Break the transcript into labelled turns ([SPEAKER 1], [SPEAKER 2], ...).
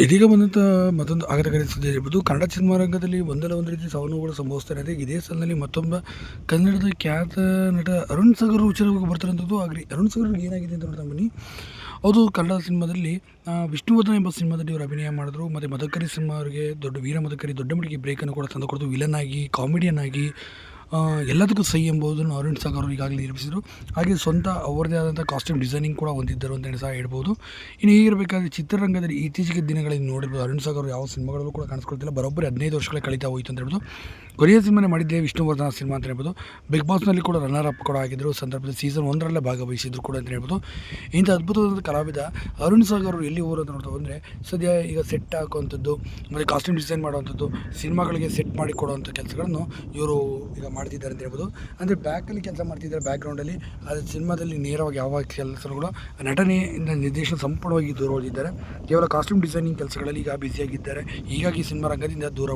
[SPEAKER 1] ಇದೀಗ ಬಂದಂಥ ಮತ್ತೊಂದು ಆಘಾತಕಾರಿ ಸುದ್ದಿ ಇರ್ಬೋದು. ಕನ್ನಡ ಸಿನಿಮಾರಂಗದಲ್ಲಿ ಒಂದಲ್ಲ ಒಂದು ರೀತಿ ಸಾವು ಸಂಭವಿಸ್ತಾ ಇದೆ. ಇದೇ ಸಾಲಿನಲ್ಲಿ ಮತ್ತೊಬ್ಬ ಕನ್ನಡದ ಖ್ಯಾತ ನಟ ಅರುಣ್ ಸಾಗರ್ ವಿಚಾರವಾಗಿ ಬರ್ತಿರೋಂಥದ್ದು. ಆಗಲಿ ಅರುಣ್ ಸಾಗರ್ ಏನಾಗಿದೆ ಅಂತ ನೋಡ್ತಾ ಬನ್ನಿ. ಹೌದು, ಕನ್ನಡ ಸಿನಿಮಾದಲ್ಲಿ ವಿಷ್ಣುವರ್ಧನ್ ಎಂಬ ಸಿನಿಮಾದಲ್ಲಿ ಇವರು ಅಭಿನಯ ಮಾಡಿದ್ರು. ಮತ್ತು ಮದಕರಿ ಸಿನಿಮಾ ಅವರಿಗೆ ದೊಡ್ಡ ವೀರ ಮದಕರಿ ದೊಡ್ಡ ಮಟ್ಟಿಗೆ ಬ್ರೇಕನ್ನು ಕೂಡ ತಂದುಕೊಡ್ತು. ವಿಲನ್ ಆಗಿ, ಕಾಮಿಡಿಯನ್ ಆಗಿ, ಎಲ್ಲದಕ್ಕೂ ಸೈ ಎಂಬುದನ್ನು ಅರುಣ್ ಸಾಗರ್ ಅವರು ಈಗಾಗಲೇ ನಿರೂಪಿಸಿದರು. ಹಾಗೆ ಸ್ವಂತ ಅವರದೇ ಆದಂಥ ಕಾಸ್ಟ್ಯೂಮ್ ಡಿಸೈನಿಂಗ್ ಕೂಡ ಹೊಂದಿದ್ದರು ಅಂತೇಳಿ ಸಹ ಹೇಳ್ಬೋದು. ಇನ್ನು ಹೀಗಿರಬೇಕಾದ್ರೆ ಚಿತ್ರರಂಗದಲ್ಲಿ ಇತ್ತೀಚೆಗೆ ದಿನಗಳಲ್ಲಿ ನೋಡಿರ್ಬೋದು ಅರುಣ್ ಸಾಗರ್ ಅವರು ಯಾವ ಸಿನಿಮಾಗಳಲ್ಲೂ ಕೂಡ ಕಾಣಿಸ್ಕೊಳ್ತಿಲ್ಲ. ಬರೋಬ್ಬರಿ 15 ವರ್ಷಗಳ ಕಳೀತಾ ಹೋಯಿತು ಅಂತ ಹೇಳ್ಬೋದು. ಕೊನೆಯ ಸಿನಿಮಾನೇ ಮಾಡಿದ್ದೆ ವಿಷ್ಣುವರ್ಧನ ಸಿನಿಮಾ ಅಂತ ಹೇಳ್ಬೋದು. ಬಿಗ್ ಬಾಸ್ನಲ್ಲಿ ಕೂಡ ರನ್ನರ್ ಅಪ್ ಕೂಡ ಆಗಿದ್ದರು. ಸಂದರ್ಭದಲ್ಲಿ ಸೀಸನ್ 1ರಲ್ಲೇ ಭಾಗವಹಿಸಿದ್ರು ಕೂಡ ಅಂತ ಹೇಳ್ಬೋದು. ಇಂಥ ಅದ್ಭುತವಾದ ಕಲಾವಿದ ಅರುಣ್ ಸಾಗರ್ ಅವರು ಎಲ್ಲಿ ಹೋಗೋದು ಅಂತ ನೋಡ್ತಾ ಬಂದರೆ, ಸದ್ಯ ಈಗ ಸೆಟ್ ಹಾಕುವಂಥದ್ದು ಮತ್ತು ಕಾಸ್ಟ್ಯೂಮ್ ಡಿಸೈನ್ ಮಾಡುವಂಥದ್ದು, ಸಿನಿಮಾಗಳಿಗೆ ಸೆಟ್ ಮಾಡಿ ಕೊಡುವಂಥ ಕೆಲಸಗಳನ್ನು ಇವರು ಈಗ ಮಾಡ್ತಿದ್ದಾರೆ ಅಂತ ಹೇಳ್ಬೋದು. ಅಂದರೆ ಬ್ಯಾಕಲ್ಲಿ ಕೆಲಸ ಮಾಡ್ತಿದ್ದಾರೆ, ಬ್ಯಾಕ್ಗ್ರೌಂಡಲ್ಲಿ. ಅದು ಸಿನಿಮಾದಲ್ಲಿ ನೇರವಾಗಿ ಯಾವ ಕೆಲಸಗಳು ನಟನೆಯಿಂದ ನಿರ್ದೇಶನ ಸಂಪೂರ್ಣವಾಗಿ ದೂರ ಉಳಿದಿದ್ದಾರೆ. ಕೇವಲ ಕಾಸ್ಟ್ಯೂಮ್ ಡಿಸೈನಿಂಗ್ ಕೆಲಸಗಳಲ್ಲಿ ಈಗ ಬ್ಯುಸಿಯಾಗಿದ್ದಾರೆ. ಹೀಗಾಗಿ ಸಿನಿಮಾ ರಂಗದಿಂದ ದೂರ